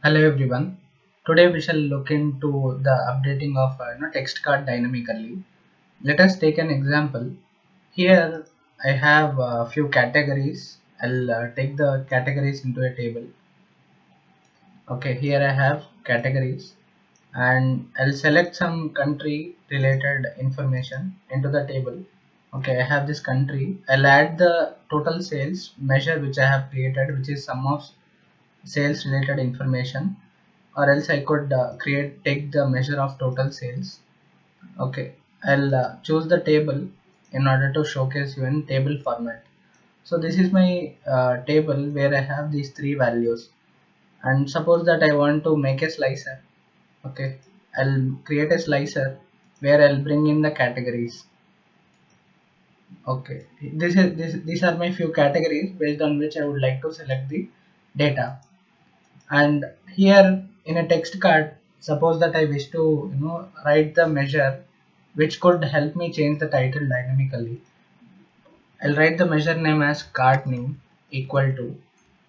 Hello everyone. Today we shall look into the updating of text card dynamically. Let us take an example. Here I have a few categories. I'll take the categories into a table. Okay, here I have categories and I'll select some country related information into the table. Okay, I have this country. I'll add the total sales measure which I have created, which is sum of sales related information, or else I could take the measure of total sales. Okay, I'll choose the table in order to showcase you in table format. So this is my table where I have these three values, and suppose that I want to make a slicer. Okay, I'll create a slicer where I'll bring in the categories. Okay, these are my few categories based on which I would like to select the data. And here in a text card, suppose that I wish to write the measure which could help me change the title dynamically. I'll write the measure name as card name equal to,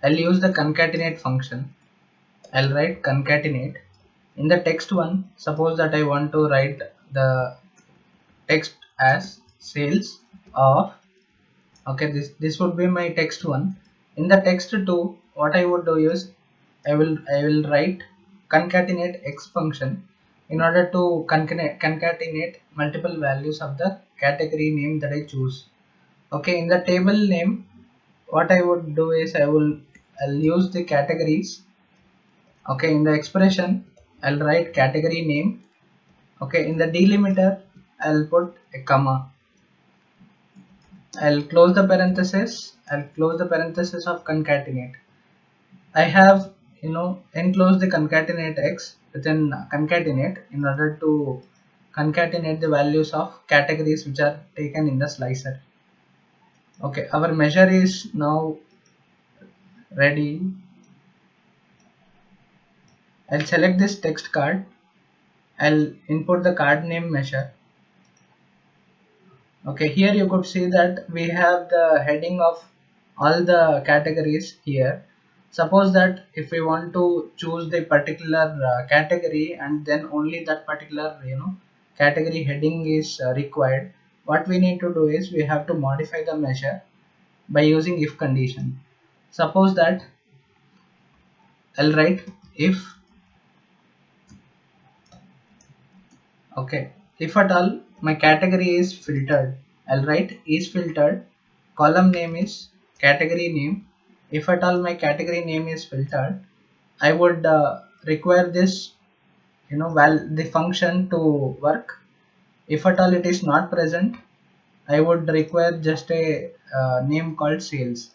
I'll use the concatenate function. I'll write concatenate. In the text one, suppose that I want to write the text as sales of, okay, this would be my text one. In the text two, what I would do is I will write concatenate x function in order to concatenate multiple values of the category name that I choose. Okay, in the table name, what I would do is I'll use the categories. Okay, in the expression, I'll write category name. Okay, in the delimiter, I'll put a comma. I'll close the parenthesis. I'll close the parenthesis of concatenate. I have enclosed the concatenate x within concatenate in order to concatenate the values of categories which are taken in the slicer. Okay, our measure is now ready. I'll select this text card. I'll input the card name measure. Okay, here you could see that we have the heading of all the categories here. Suppose that if we want to choose the particular category and then only that particular category heading is required, what we need to do is we have to modify the measure by using if condition. Suppose that I'll write if, okay, if at all my category is filtered, I'll write is filtered, column name is category name. If at all my category name is filtered, I would require this the function to work. If at all it is not present, I would require just a name called sales.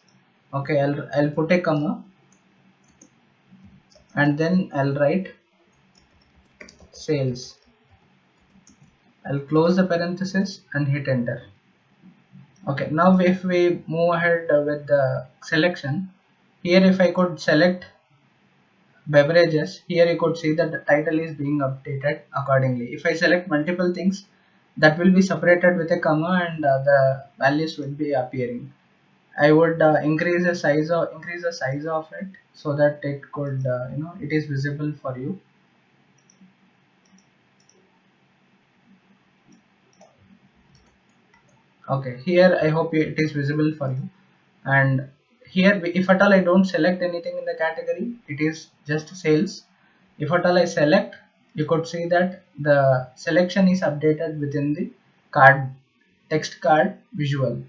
Okay, I'll put a comma and then I'll write sales. I'll close the parenthesis and hit enter. Okay, now if we move ahead with the selection, here if I could select beverages, here you could see that the title is being updated accordingly. If I select multiple things, that will be separated with a comma and the values will be appearing. I would increase the size of it so that it could it is visible for you. Okay, here I hope it is visible for you. And here if at all I don't select anything in the category, it is just sales. If at all I select, you could see that the selection is updated within the card text card visual.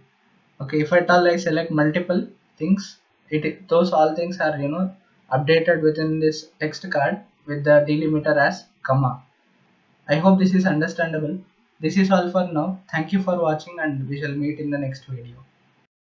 Okay, if at all I select multiple things, those all things are updated within this text card with the delimiter as comma. I hope this is understandable. This is all for now. Thank you for watching and we shall meet in the next video.